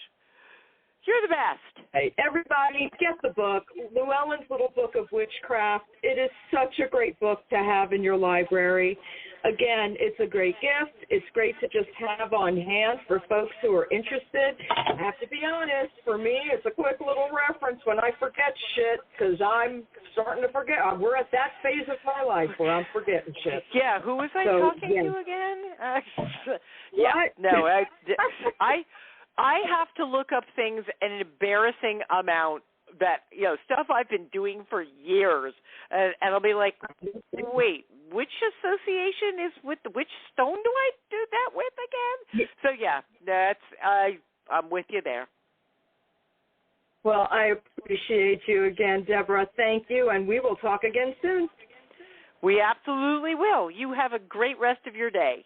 You're the best. Hey, everybody, get the book, Llewellyn's Little Book of Witchcraft. It is such a great book to have in your library. again, it's a great gift. It's great to just have on hand for folks who are interested. I have to be honest, for me, it's a quick little reference when I forget shit, because I'm starting to forget. We're at that phase of my life where I'm forgetting shit. Yeah, who was I talking to again? I have to look up things an embarrassing amount that, stuff I've been doing for years, and I'll be like, wait, which association is with which stone do I do that with again? So I'm with you there. Well, I appreciate you again, Deborah. Thank you, and we will talk again soon. We absolutely will. You have a great rest of your day.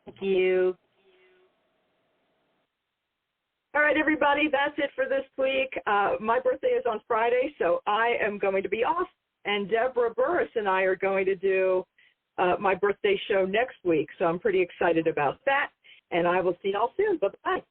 Thank you. All right, everybody, that's it for this week. My birthday is on Friday, so I am going to be off, and Deborah Burris and I are going to do my birthday show next week, so I'm pretty excited about that, and I will see y'all soon. Bye-bye.